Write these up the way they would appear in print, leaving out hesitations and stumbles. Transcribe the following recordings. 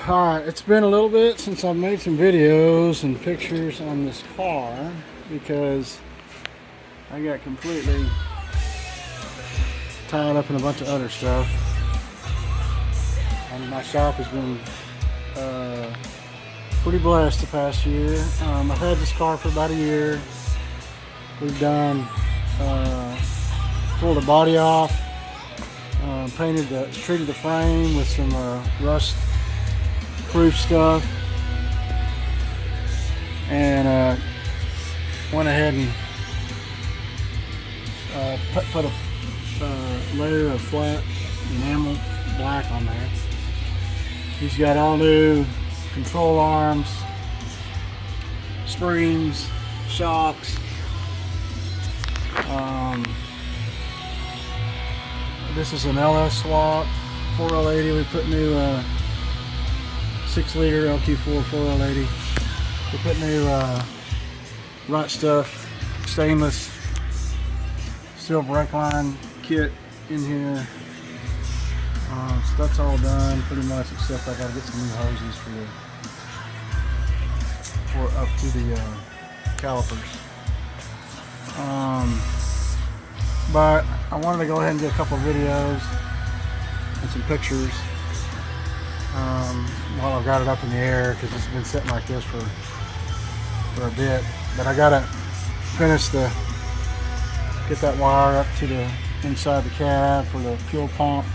Alright, it's been a little bit since I've made some videos and pictures on this car because I got completely tied up in a bunch of other stuff. And my shop has been pretty blessed the past year. I've had this car for about a year. We've done pulled the body off, treated the frame with some rust proof stuff, and went ahead and put a layer of flat enamel black on there. He's got all new control arms, springs, shocks. This is an LS swap 4L80. We put new 6-liter LQ4 4L80. We put new right stuff stainless steel brake line kit in here. So that's all done pretty much, except I gotta get some new hoses for up to the calipers. But I wanted to go ahead and get a couple of videos and some pictures while I've got it up in the air, because it's been sitting like this for a bit. But I gotta get that wire up to the inside the cab for the fuel pump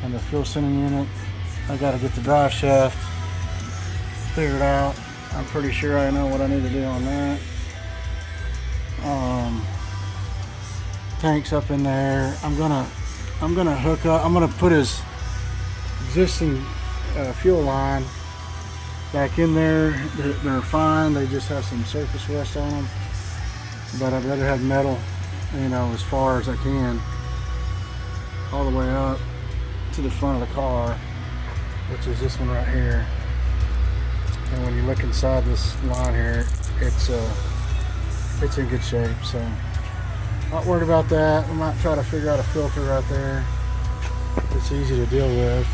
and the fuel sending unit. I gotta get the drive shaft figured out. I'm pretty sure I know what I need to do on that. Tanks up in there. I'm gonna hook up. I'm gonna put his existing fuel line back in there. They're fine. They just have some surface rust on them. But I'd rather have metal, you know, as far as I can, all the way up to the front of the car, which is this one right here. And when you look inside this line here, it's in good shape. So not worried about that. We might try to figure out a filter right there. It's easy to deal with.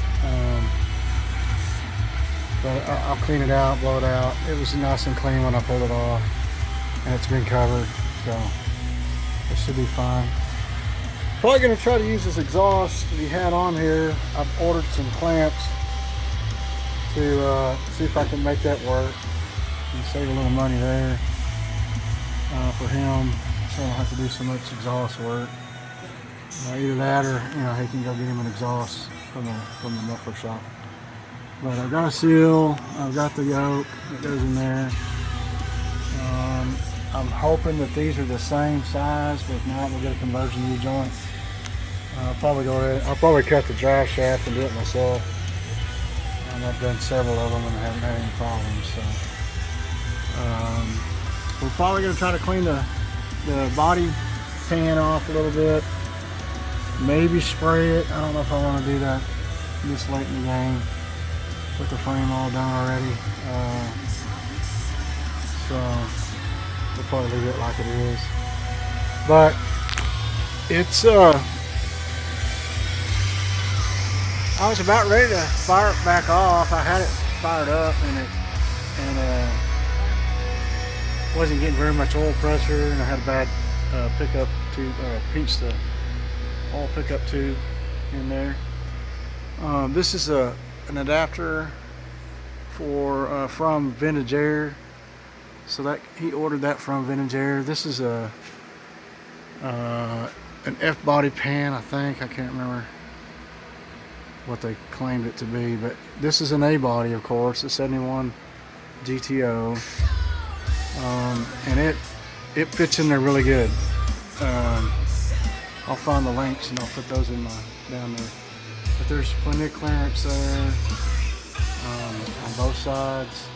But I'll clean it out, blow it out. It was nice and clean when I pulled it off, and it's been covered, so it should be fine. Probably going to try to use this exhaust that he had on here. I've ordered some clamps to see if I can make that work and save a little money there for him, so I don't have to do so much exhaust work. Either that, or he can go get him an exhaust from the muffler shop. But I've got a seal, I've got the yoke that goes in there. I'm hoping that these are the same size, but if not, we'll get a conversion U-joint. I'll probably cut the drive shaft and do it myself. And I've done several of them and I haven't had any problems. So we're probably going to try to clean the body pan off a little bit. Maybe spray it. I don't know if I want to do that this late in the game with the frame all done already. So we'll probably leave it like it is. But it's I was about ready to fire it back off. I had it fired up and wasn't getting very much oil pressure, and I had a bad pickup tube, pinched the oil pickup tube in there. This is an adapter for from Vintage Air, so that he ordered that from Vintage Air. This is an F body pan, I think. I can't remember what they claimed it to be, but this is an A body, of course, a 71 GTO, and it fits in there really good. I'll find the links and I'll put those in down there. But there's plenty of clearance there on both sides,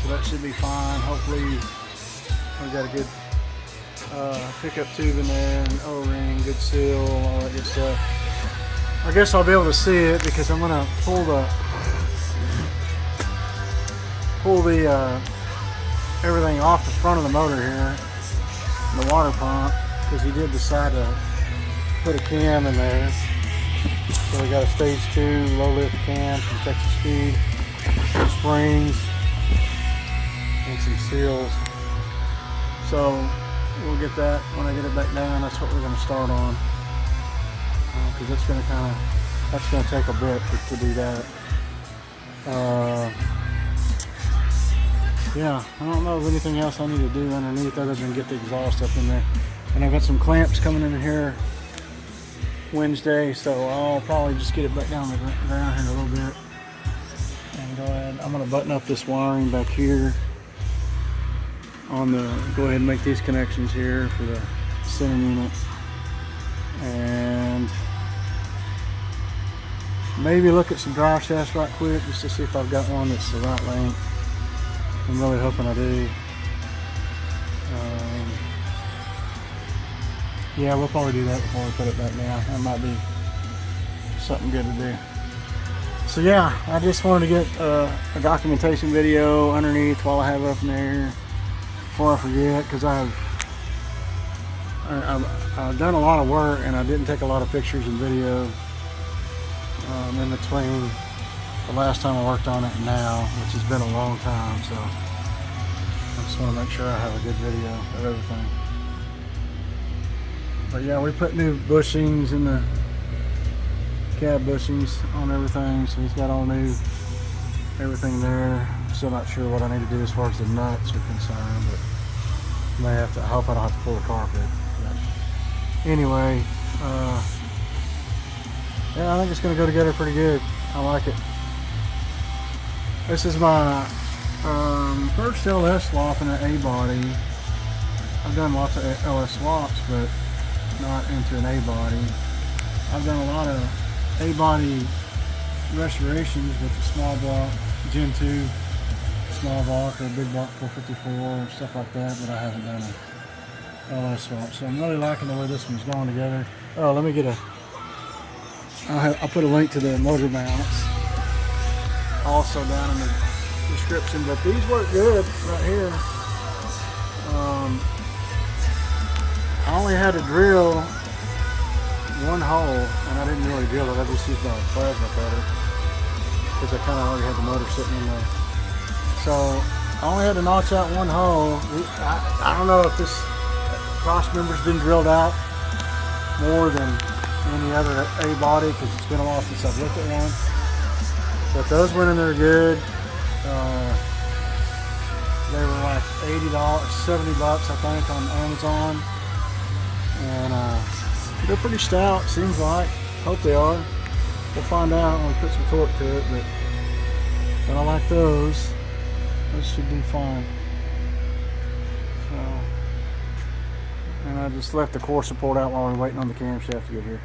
so that should be fine. Hopefully we've got a good pickup tube in there, an O-ring, good seal, all that good stuff. I guess I'll be able to see it because I'm gonna pull the everything off the front of the motor here, the water pump, because he did decide to put a cam in there. So we got a stage 2 low lift cam from Texas Speed, some springs, and some seals. So we'll get that when I get it back down. That's what we're going to start on, because that's going to take a bit to do that. Yeah, I don't know of anything else I need to do underneath other than get the exhaust up in there. And I've got some clamps coming in here Wednesday, so I'll probably just get it back down the ground here in a little bit. And go ahead, I'm going to button up this wiring back here on the, go ahead and make these connections here for the center unit. And maybe look at some drive shafts right quick just to see if I've got one that's the right length. I'm really hoping I do. Yeah, we'll probably do that before we put it back down. That might be something good to do. So yeah, I just wanted to get a documentation video underneath while I have it up in there before I forget, because I've done a lot of work and I didn't take a lot of pictures and video in between the last time I worked on it and now, which has been a long time. So I just want to make sure I have a good video of everything. But yeah, we put new bushings in the cab bushings on everything, so he's got all new everything there. Still not sure what I need to do as far as the nuts are concerned, but I may have to, I hope I don't have to pull the carpet. But anyway, yeah, I think it's going to go together pretty good. I like it. This is my first LS swap in an A-body. I've done lots of LS swaps, but not into an A-body. I've done a lot of A-body restorations with the small block Gen 2 small block or big block 454 and stuff like that, but I haven't done an LS swap. So I'm really liking the way this one's going together. Oh, let me get a, I'll put a link to the motor mounts also down in the description, but these work good right here. I only had to drill one hole, and I didn't really drill it. I just used my plasma cutter because I kind of already had the motor sitting in there. So I only had to notch out one hole. I don't know if this cross member's been drilled out more than any other A-body because it's been a while since I've looked at one. But those went in there good. They were like $80, $70 I think on Amazon. And they're pretty stout, seems like. Hope they are. We'll find out when we put some torque to it, but I like those. Those should do fine. So, and I just left the core support out while we're waiting on the camshaft to get here.